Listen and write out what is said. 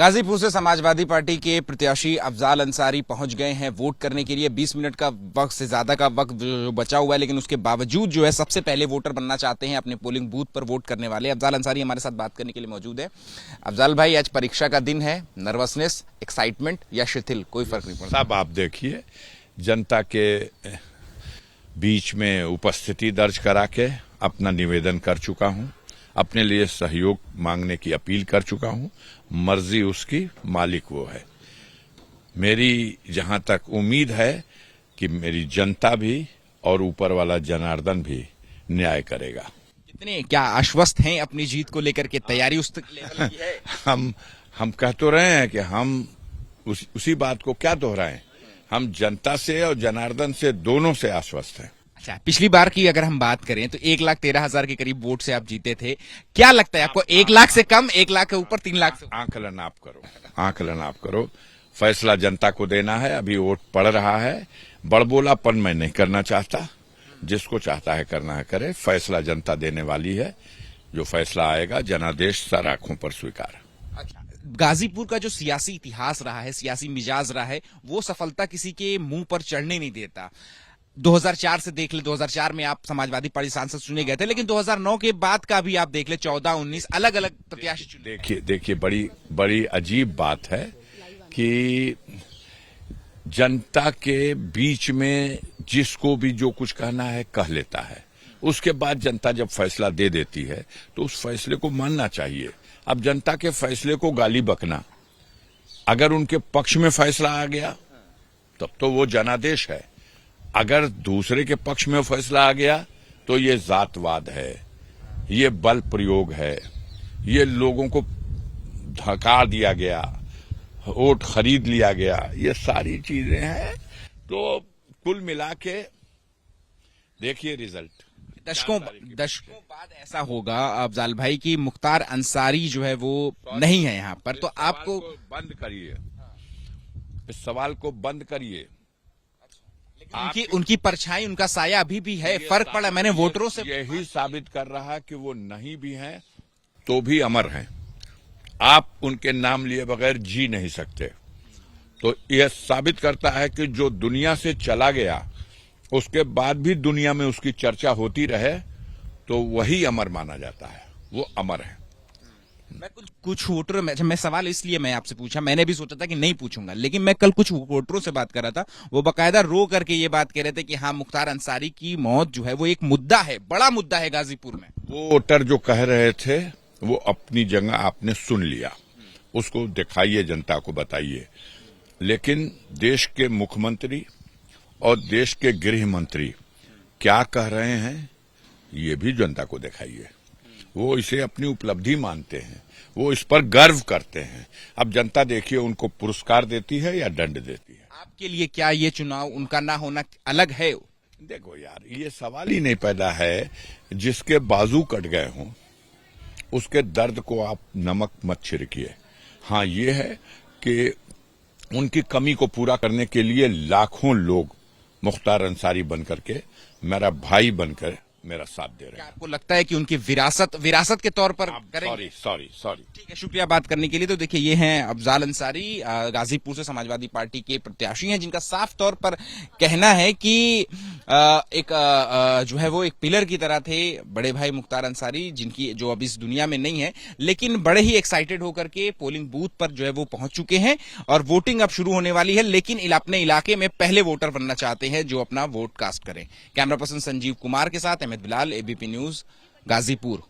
गाजीपुर से समाजवादी पार्टी के प्रत्याशी अफजाल अंसारी पहुंच गए हैं वोट करने के लिए। 20 मिनट का वक्त से ज्यादा का वक्त जो बचा हुआ है, लेकिन उसके बावजूद जो है सबसे पहले वोटर बनना चाहते हैं अपने पोलिंग बूथ पर वोट करने वाले अफजाल अंसारी हमारे साथ बात करने के लिए मौजूद है। अफजाल भाई, आज परीक्षा का दिन है, नर्वसनेस, एक्साइटमेंट या शिथिल, कोई फर्क नहीं पड़ता। सब आप देखिए, जनता के बीच में उपस्थिति दर्ज करा के अपना निवेदन कर चुका हूं, अपने लिए सहयोग मांगने की अपील कर चुका हूं। मर्जी उसकी, मालिक वो है। मेरी जहां तक उम्मीद है कि मेरी जनता भी और ऊपर वाला जनार्दन भी न्याय करेगा। कितने क्या आश्वस्त हैं अपनी जीत को लेकर के? तैयारी उस लेवल की है? हम कह तो रहे हैं कि हम उसी बात को क्या दोहराएं। हम जनता से और जनार्दन से, दोनों से आश्वस्त हैं। अच्छा, पिछली बार की अगर हम बात करें तो 1,13,000 के करीब वोट से आप जीते थे। क्या लगता है आपको, 1 लाख से कम, 1 लाख के ऊपर, 3 लाख से? आंकलन आप करो। फैसला जनता को देना है। अभी वोट पड़ रहा है। बड़बोलापन मैं नहीं करना चाहता। जिसको चाहता है करना है करे। फैसला जनता देने वाली है। जो फैसला आएगा, जनादेश सर आंखों पर स्वीकार। अच्छा, गाजीपुर का जो सियासी इतिहास रहा है, सियासी मिजाज रहा है, वो सफलता किसी के मुंह पर चढ़ने नहीं देता। 2004 से देख ले, 2004 में आप समाजवादी पार्टी सांसद चुने गए थे, लेकिन 2009 के बाद का भी आप देख ले, 14, 19 अलग अलग प्रत्याशी चुने। देखिए बड़ी अजीब बात है कि जनता के बीच में जिसको भी जो कुछ कहना है कह लेता है। उसके बाद जनता जब फैसला दे देती है तो उस फैसले को मानना चाहिए। अब जनता के फैसले को गाली बकना, अगर उनके पक्ष में फैसला आ गया तब तो वो जनादेश है। अगर दूसरे के पक्ष में फैसला आ गया तो ये जातवाद है, ये बल प्रयोग है, ये लोगों को धका दिया गया, वोट खरीद लिया गया, ये सारी चीजें हैं। तो कुल मिला के देखिए रिजल्ट। दशकों बाद ऐसा होगा अफजाल भाई की मुख्तार अंसारी जो है वो नहीं है यहाँ पर, तो आपको बंद करिए, इस सवाल को बंद करिए। उनकी परछाई, उनका साया अभी भी है। फर्क पड़ा, मैंने वोटरों से यही साबित कर रहा कि वो नहीं भी हैं तो भी अमर हैं। आप उनके नाम लिए बगैर जी नहीं सकते। तो यह साबित करता है कि जो दुनिया से चला गया उसके बाद भी दुनिया में उसकी चर्चा होती रहे तो वही अमर माना जाता है। वो अमर है। मैं कुछ वोटरों में, मैं सवाल इसलिए मैं आपसे पूछा, मैंने भी सोचा था कि नहीं पूछूंगा, लेकिन मैं कल कुछ वोटरों से बात कर रहा था, वो बकायदा रो करके ये बात कह रहे थे कि हाँ, मुख्तार अंसारी की मौत जो है वो एक मुद्दा है, बड़ा मुद्दा है गाजीपुर में। वो वोटर जो कह रहे थे वो अपनी जगह आपने सुन लिया, उसको दिखाइए, जनता को बताइए। लेकिन देश के मुख्यमंत्री और देश के गृह मंत्री क्या कह रहे हैं ये भी जनता को दिखाइए। वो इसे अपनी उपलब्धि मानते हैं, वो इस पर गर्व करते हैं। अब जनता देखिए उनको पुरस्कार देती है या दंड देती है। आपके लिए क्या ये चुनाव उनका ना होना अलग है? देखो यार, ये सवाल ही नहीं पैदा है। जिसके बाजू कट गए हों उसके दर्द को आप नमक मत छिड़किए। हाँ, ये है कि उनकी कमी को पूरा करने के लिए लाखों लोग मुख्तार अंसारी बनकर के, मेरा भाई बनकर मेरा साथ दे रहे हैं। आपको लगता है कि उनकी विरासत के तौर पर करेंगे? सॉरी। ठीक है, शुक्रिया बात करने के लिए। तो देखिए, ये हैं अफजाल अंसारी, गाजीपुर से समाजवादी पार्टी के प्रत्याशी हैं, जिनका साफ तौर पर कहना है कि जो है वो एक पिलर की तरह थे बड़े भाई मुख्तार अंसारी, जिनकी जो अब इस दुनिया में नहीं है, लेकिन बड़े ही एक्साइटेड होकर के पोलिंग बूथ पर जो है वो पहुंच चुके हैं और वोटिंग अब शुरू होने वाली है, लेकिन अपने इलाके में पहले वोटर बनना चाहते हैं जो अपना वोट कास्ट करें। कैमरा पर्सन संजीव कुमार के साथ अहमद बिलाल, एबीपी न्यूज, गाजीपुर।